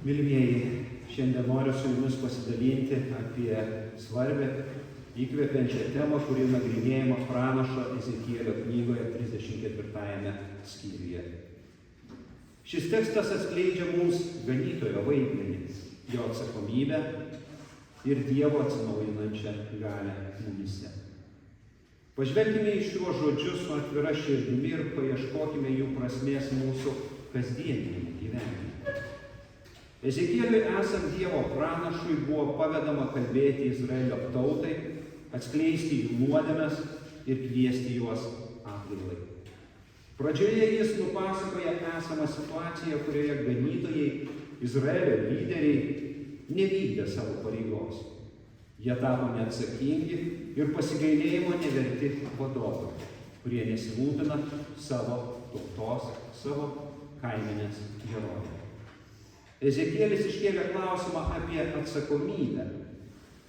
Mylimieji, šiandien noriu su jumis pasidalinti apie svarbę įkvepiančią temą, kuri nagrinėjama pranašo Ezekielio knygoje 34 skyriuje. Šis tekstas atskleidžia mums ganytojo vaidmenį, jo atsakomybę ir Dievo atsinaujinančią galią mumyse. Pažvelkime į šiuos žodžius su atvira širdimi ir paieškokime jų prasmės mūsų kasdieniniame gyvenime. Ezekieliui esant Dievo pranašui buvo pavedama kalbėti Izraelio tautai, atskleisti jų nuodėmes ir kviesti juos atgailai. Pradžioje jis nupasakoja esamą situaciją, kurioje ganytojai, Izraelio lyderiai nevykdė savo pareigos. Jie tapo neatsakingi ir pasigailėjimo neverti vadovai, kurie nesirūpina savo tautos, savo kaimenės gerovę. Ezekielis iškėlė klausimą apie atsakomybę.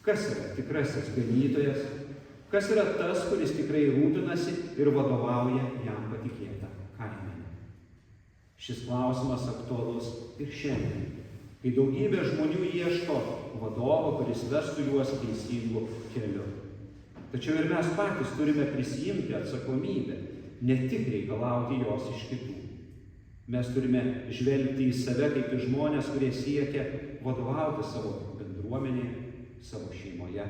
Kas yra tikrasis ganytojas? Kas yra tas, kuris tikrai rūpinasi ir vadovauja jam patikėtą kaimenę? Šis klausimas aktualus ir šiandien, kai daugybė žmonių ieško vadovo, kuris vestų juos teisingu keliu. Tačiau ir mes patys turime prisijimti atsakomybę, ne tik reikalauti jos iš kitų. Mes turime žvelgti į save kaip į žmonės, kurie siekia vadovauti savo bendruomenėje, savo šeimoje.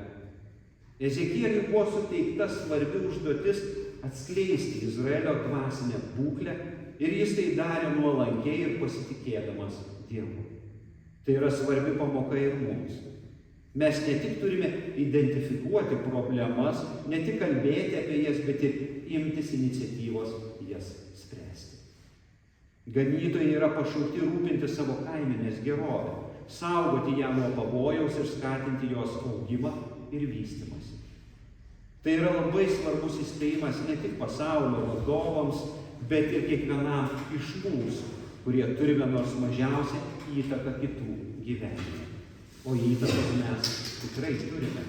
Ezekieliui buvo suteikta svarbi užduotis atskleisti Izraelio dvasinę būklę ir jis tai darė nuolankiai ir pasitikėdamas Dievu. Tai yra svarbi pamoka ir mums. Mes ne tik turime identifikuoti problemas, ne tik kalbėti apie jas, bet ir imtis iniciatyvos jas spręsti. Ganytojai yra pašaukti rūpinti savo kaimenės gerovę, saugoti ją nuo pavojaus ir skatinti jos augimą ir vystymąsi. Tai yra labai svarbus įspėjimas ne tik pasaulio vadovams, bet ir kiekvienam iš mūsų, kurie turime nors mažiausią įtaką kitų gyvenime. O įtakos mes tikrai turime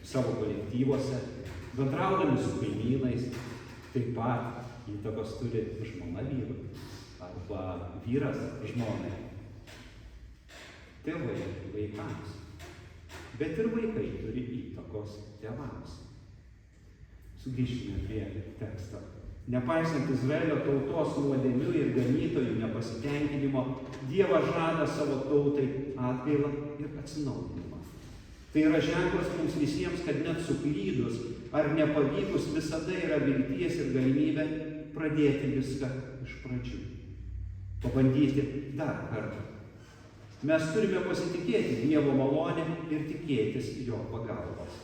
savo kolektyvuose, bendraudami su kaimynais, taip pat įtakos turi žmona vyrui arba vyras žmonai. Tėvai vaikams, bet ir vaikai turi įtakos tėvams. Sugrįžkime prie teksto. Nepaisant Izraelio tautos nuodėmių ir ganytojų nepasitenkinimo, Dievas žada savo tautai atgailą ir atsinaujinimą. Tai yra ženklas mums visiems, kad net suklydus ar nepavykus visada yra vilties ir galimybė pradėti viską iš pradžių. Pabandyti dar kartą. Mes turime pasitikėti Dievo malonę ir tikėtis jo pagalbos.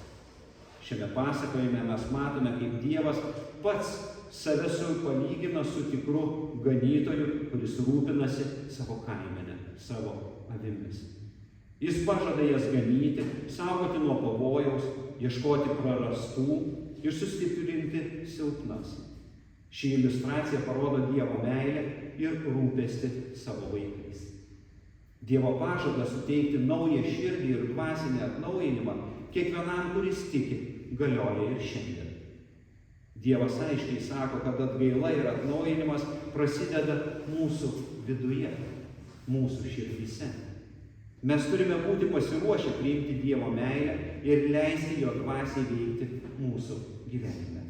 Šiame pasakojime mes matome, kaip Dievas pats save palygina su tikru ganytoju, kuris rūpinasi savo kaimenę, savo avimis. Jis pažada jas ganyti, saugoti nuo pavojaus, ieškoti prarastų ir sustiprinti silpnas. Ši iliustracija parodo Dievo meilę ir rūpestį savo vaikais. Dievo pažadas suteikti naują širdį ir dvasinį atnaujinimą kiekvienam, kuris tiki, galioja ir šiandien. Dievas aiškiai sako, kad atgaila ir atnaujinimas prasideda mūsų viduje, mūsų širdyse. Mes turime būti pasiruošę priimti Dievo meilę ir leisti jo dvasiai veikti mūsų gyvenime.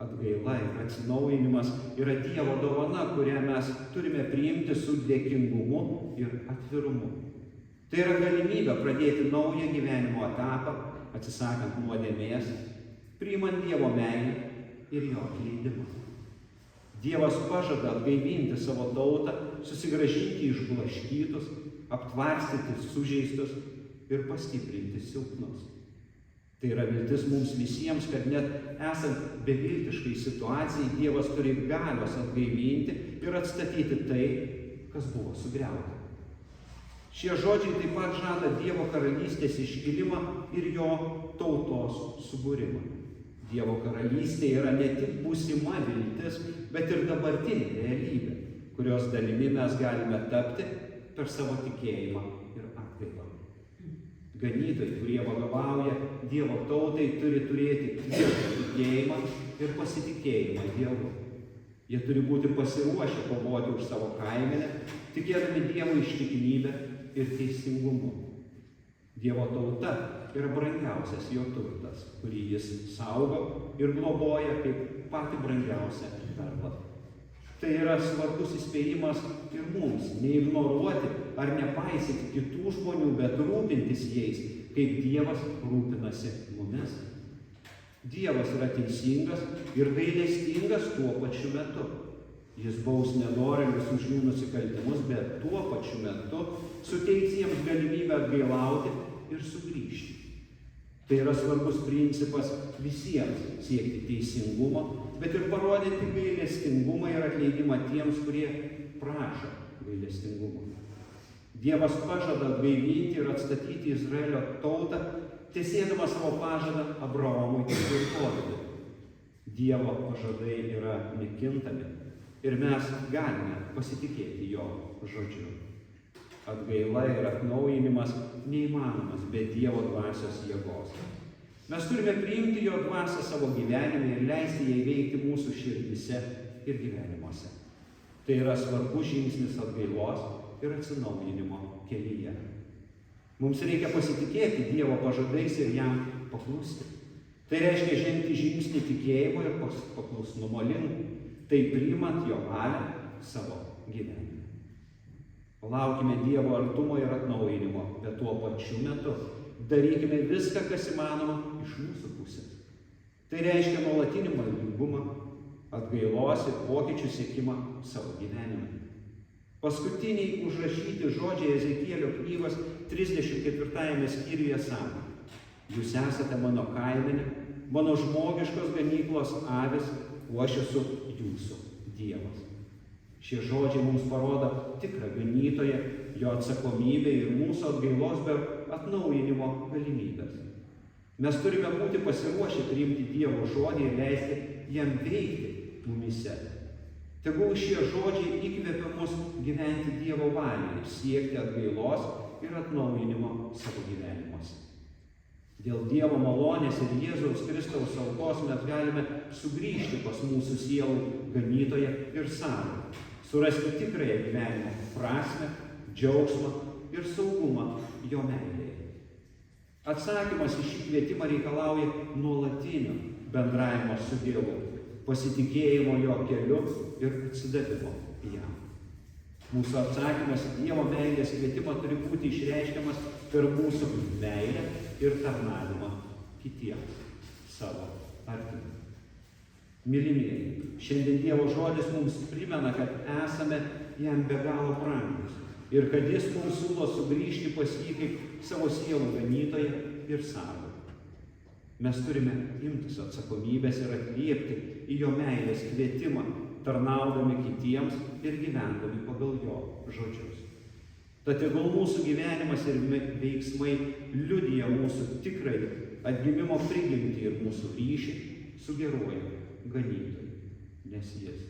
Atgaila ir atsinaujinimas yra Dievo dovana, kurią mes turime priimti su dėkingumu ir atvirumu. Tai yra galimybė pradėti naują gyvenimo etapą, atsisakant nuodėmės, priimant Dievo meilę ir jo atleidimą. Dievas pažada atgaivinti savo tautą, susigrąžinti išblaškytus, aptvarstyti sužeistus ir pastiprinti silpnus. Tai yra viltis mums visiems, kad net esant beviltiškai situacijai, Dievas turi galios atgaivinti ir atstatyti tai, kas buvo sugriauta. Šie žodžiai taip pat žada Dievo karalystės iškilimą ir jo tautos subūrimą. Dievo karalystė yra ne tik būsima viltis, bet ir dabartinė realybė, kurios dalimi mes galime tapti per savo tikėjimą ir atgailą. Ganytojai, kurie vadovauja Dievo tautai, turi turėti tvirtą tikėjimą ir pasitikėjimą Dievu. Jie turi būti pasiruošę kovoti už savo kaimenę, tikėdami Dievo ištikimybę ir teisingumu. Dievo tauta yra brangiausias jo turtas, kurį jis saugo ir globoja kaip patį brangiausią perlą. Tai yra svarbus įspėjimas ir mums neignoruoti ar nepaisyti kitų žmonių, bet rūpintis jais, kaip Dievas rūpinasi mumis. Dievas yra teisingas ir gailestingas tuo pačiu metu. Jis baus nedorėlius už jų nusikaltimus, bet tuo pačiu metu suteiks jiems galimybę atgailauti ir sugrįžti. Tai yra svarbus principas visiems siekti teisingumo, bet ir parodyti gailestingumą ir atleidimą tiems, kurie prašo gailestingumo. Dievas pažada atgaivinti ir atstatyti Izraelio tautą, tesėdamas savo pažadą Abraomui ir Dovidui. Dievo pažadai yra nekintami ir mes galime pasitikėti jo žodžiu. Atgaila ir atnaujinimas neįmanomas be Dievo dvasios jėgos. Mes turime priimti jo dvasią savo gyvenime ir leisti jai veikti mūsų širdise ir gyvenimuose. Tai yra svarbus žingsnis atgailos ir atsinaujinimo kelyje. Mums reikia pasitikėti Dievo pažadais ir jam paklusti. Tai reiškia žengti žingsnį tikėjimo ir paklusnumo link, tai priimant jo valią savo gyvenime. Laukime Dievo artumo ir atnaujinimo, bet tuo pačiu metu darykime viską, kas įmanoma iš mūsų pusės. Tai reiškia nuolatinį maldingumą, atgailos ir pokyčių siekimą savo gyvenime. Paskutiniai užrašyti žodžiai Ezekielio knygos 34 skyriuje sako: Jūs esate mano kaimenė, mano žmogiškos ganyklos avys, o aš esu jūsų Dievas. Šie žodžiai mums parodo tikrą ganytoją, jo atsakomybę ir mūsų atgailos be atnaujinimo galimybės. Mes turime būti pasiruošę priimti Dievo žodį ir leisti jam veikti mumise. Tegul šie žodžiai įkvepia mus gyventi Dievo valiai ir siekti atgailos ir atnaujinimo savo gyvenimuose. Dėl Dievo malonės ir Jėzaus Kristaus aukos mes galime sugrįžti pas mūsų sielų ganytoją ir sargą, surasti tikrąją gyvenimo prasmę, džiaugsmą ir saugumą jo meilėje. Atsakymas į šį kvietimą reikalauja nuolatinio bendravimo su Dievu, pasitikėjimo jo keliu ir atsidavimo jam. Mūsų atsakymas į Dievo meilės kvietimą turi būti išreiškiamas per mūsų meilę ir tarnavimą kitiems savo artimui. Mylimieji, šiandien Dievo žodis mums primena, kad esame jam be galo brangus ir kad jis mums siūlo sugrįžti pas jį kaip savo sielų ganytoją ir sargą. Mes turime imtis atsakomybės ir atliepti į jo meilės kvietimą, tarnaudami kitiems ir gyvendami pagal jo žodžius. Tad tegul mūsų gyvenimas ir veiksmai liudija mūsų tikrai atgimimo prigimtį ir mūsų ryšį su geruoju ganytoju, nes jis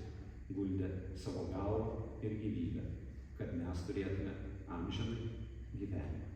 guldė savo galvą ir gyvybę, kad mes turėtume amžiną gyvenimą.